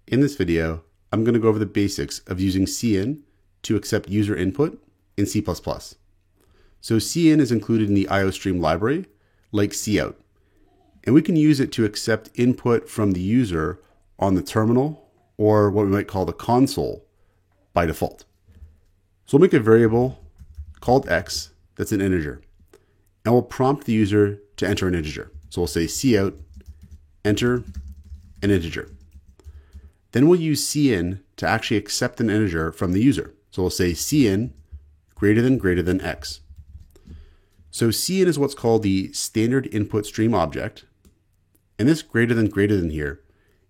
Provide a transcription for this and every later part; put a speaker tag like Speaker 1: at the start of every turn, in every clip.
Speaker 1: In this video, I'm going to go over the basics of using cin to accept user input in C++. So cin is included in the IOStream library, like cout, and we can use it to accept input from the user on the terminal, or what we might call the console, by default. So we'll make a variable called x that's an integer, and we'll prompt the user to enter an integer. So we'll say cout, enter an integer. Then we'll use cin to actually accept an integer from the user. So we'll say cin greater than x. So cin is what's called the standard input stream object. And this greater than here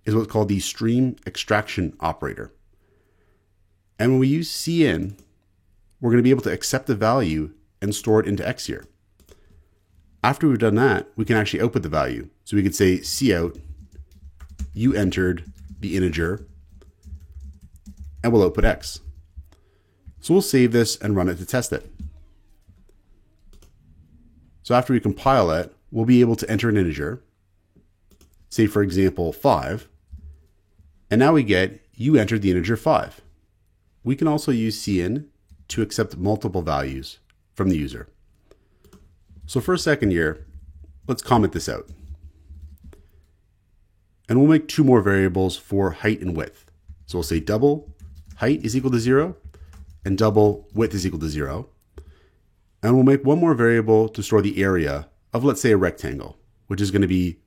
Speaker 1: is what's called the stream extraction operator. And when we use cin, we're going to be able to accept the value and store it into x here. After we've done that, we can actually output the value. So we could say cout, you entered the integer, and we'll output x. So we'll save this and run it to test it. So after we compile it, we'll be able to enter an integer, say for example 5, and now we get you entered the integer 5. We can also use cin to accept multiple values from the user. So for a second here, let's comment this out. And we'll make two more variables for height and width. So we'll say double height is equal to 0 and double width is equal to 0. And we'll make one more variable to store the area of, let's say, a rectangle, which is going to be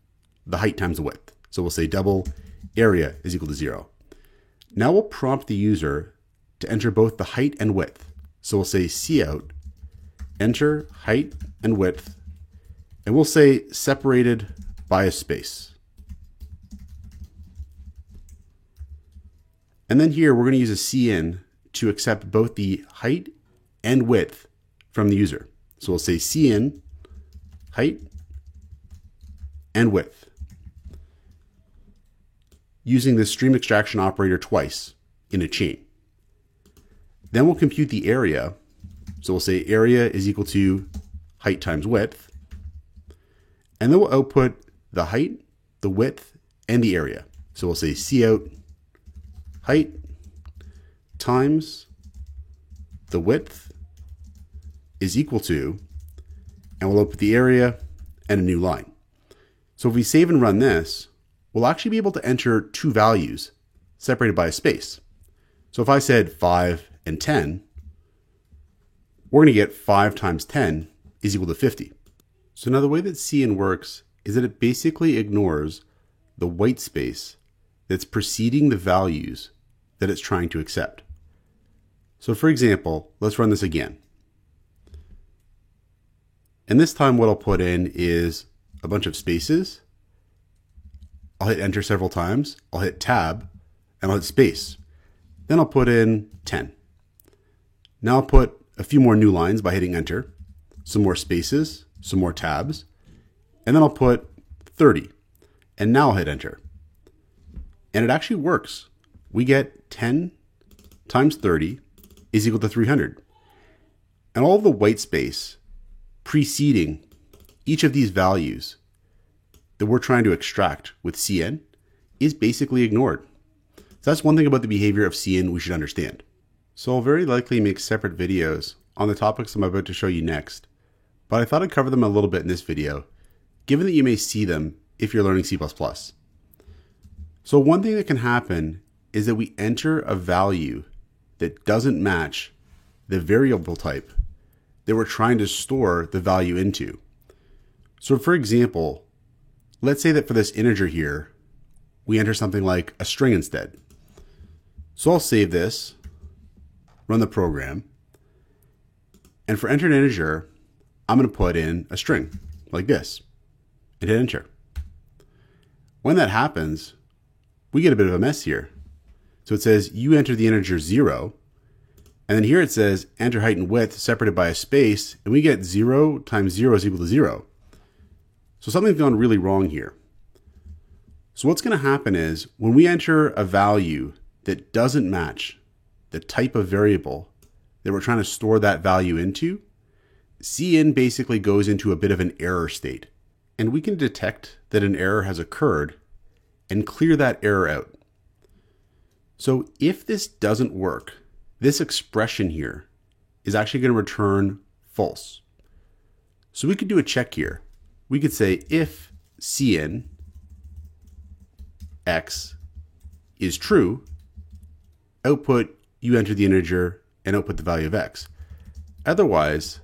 Speaker 1: the height times the width. So we'll say double area is equal to 0. Now we'll prompt the user to enter both the height and width. So we'll say cout, enter height and width, and we'll say separated by a space. And then here we're going to use a cin to accept both the height and width from the user. So we'll say cin height and width, using this stream extraction operator twice in a chain. Then we'll compute the area. So we'll say area is equal to height times width. And then we'll output the height, the width, and the area. So we'll say cout height times the width is equal to, and we'll output the area and a new line. So if we save and run this, we'll actually be able to enter two values separated by a space. So if I said 5 and 10, we're going to get 5 times 10 is equal to 50. So now the way that cin works is that it basically ignores the white space that's preceding the values that it's trying to accept. So for example, let's run this again. And this time what I'll put in is a bunch of spaces. I'll hit enter several times. I'll hit tab and I'll hit space. Then I'll put in 10. Now I'll put a few more new lines by hitting enter, some more spaces, some more tabs, and then I'll put 30. And now I'll hit enter. And it actually works. We get 10 times 30 is equal to 300. And all of the white space preceding each of these values that we're trying to extract with cin is basically ignored. So that's one thing about the behavior of cin we should understand. So I'll very likely make separate videos on the topics I'm about to show you next, but I thought I'd cover them a little bit in this video, given that you may see them if you're learning C++. So one thing that can happen is that we enter a value that doesn't match the variable type that we're trying to store the value into. So for example, let's say that for this integer here, we enter something like a string instead. So I'll save this, run the program, and for enter an integer, I'm going to put in a string like this and hit enter. When that happens, we get a bit of a mess here. So it says you enter the integer 0, and then here it says enter height and width separated by a space, and we get 0 times 0 is equal to 0. So something's gone really wrong here. So what's going to happen is when we enter a value that doesn't match the type of variable that we're trying to store that value into, cin basically goes into a bit of an error state. And we can detect that an error has occurred and clear that error out. So if this doesn't work, this expression here is actually going to return false. So we could do a check here. We could say if cin x is true, output, you enter the integer and output the value of x. Otherwise,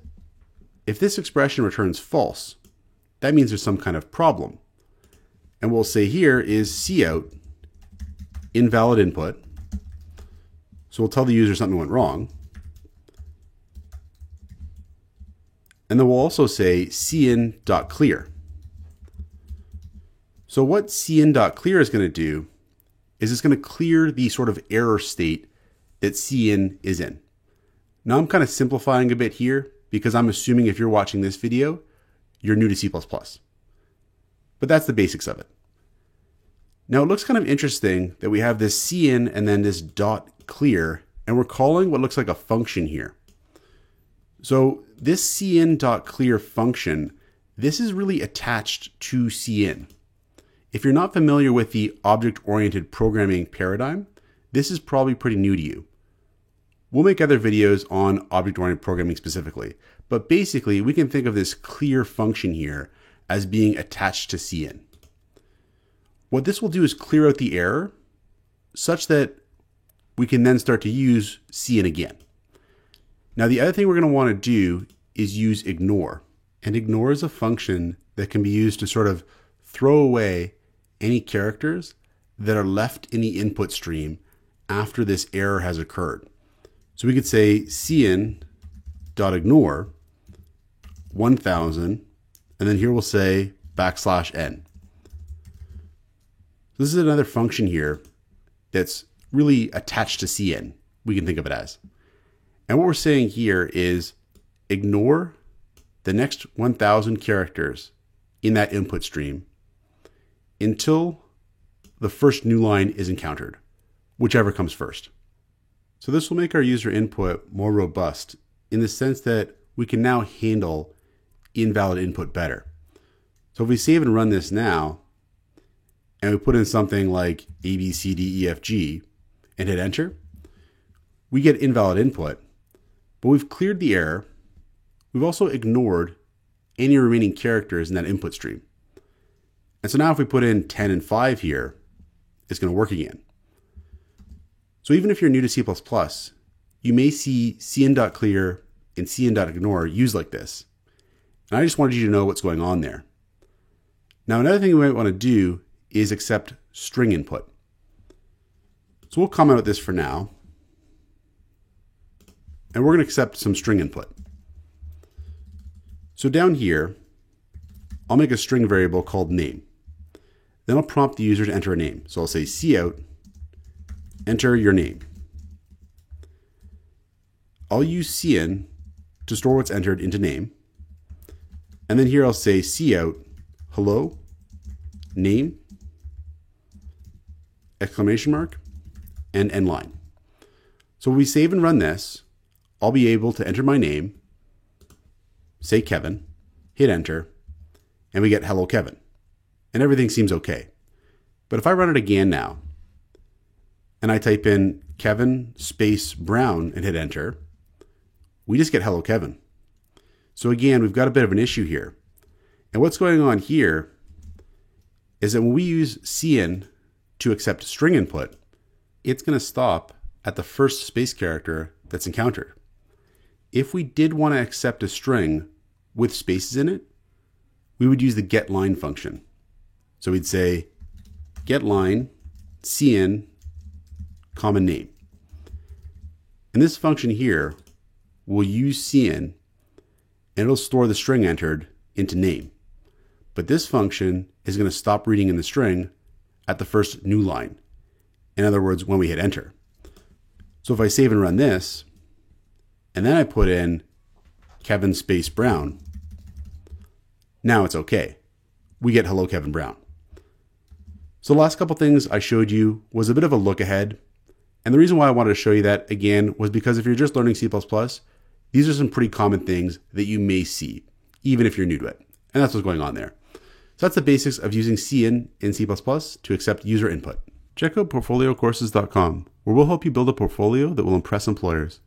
Speaker 1: if this expression returns false, that means there's some kind of problem. And we'll say here is cout invalid input. So we'll tell the user something went wrong. And then we'll also say cin.clear. So what cin.clear is going to do is it's going to clear the sort of error state that cin is in. Now I'm kind of simplifying a bit here because I'm assuming if you're watching this video, you're new to C++. But that's the basics of it. Now it looks kind of interesting that we have this cin and then this dot clear, and we're calling what looks like a function here. So this cin.clear function, this is really attached to cin. If you're not familiar with the object-oriented programming paradigm, this is probably pretty new to you. We'll make other videos on object-oriented programming specifically, but basically we can think of this clear function here as being attached to cin. What this will do is clear out the error such that we can then start to use cin again. Now the other thing we're going to want to do is use ignore. And ignore is a function that can be used to sort of throw away any characters that are left in the input stream after this error has occurred. So we could say cin.ignore 1000, and then here we'll say \n. This is another function here that's really attached to cin, we can think of it as. And what we're saying here is ignore the next 1000 characters in that input stream until the first new line is encountered, whichever comes first. So this will make our user input more robust in the sense that we can now handle invalid input better. So if we save and run this now, and we put in something like A, B, C, D, E, F, G, and hit enter, we get invalid input, but we've cleared the error. We've also ignored any remaining characters in that input stream. And so now if we put in 10 and 5 here, it's going to work again. So even if you're new to C++, you may see cin.clear and cin.ignore used like this. And I just wanted you to know what's going on there. Now another thing we might want to do is accept string input. So we'll comment out this for now. And we're going to accept some string input. So down here, I'll make a string variable called name. Then I'll prompt the user to enter a name. So I'll say cout, enter your name. I'll use cin to store what's entered into name. And then here I'll say cout, hello, name, exclamation mark, and end line. So when we save and run this, I'll be able to enter my name, say Kevin, hit enter, and we get hello Kevin. And everything seems okay. But if I run it again now, and I type in Kevin space Brown and hit enter, we just get hello Kevin. So again, we've got a bit of an issue here. And what's going on here is that when we use cin to accept string input, it's going to stop at the first space character that's encountered. If we did want to accept a string with spaces in it, we would use the getLine function. So we'd say getLine cin common name. And this function here will use cin and it'll store the string entered into name. But this function is going to stop reading in the string at the first new line. In other words, when we hit enter. So if I save and run this, and then I put in Kevin space Brown, now it's okay. We get hello Kevin Brown. So the last couple things I showed you was a bit of a look ahead. And the reason why I wanted to show you that again was because if you're just learning C++, these are some pretty common things that you may see, even if you're new to it. And that's what's going on there. So that's the basics of using cin in C++ to accept user input. Check out portfoliocourses.com, where we'll help you build a portfolio that will impress employers.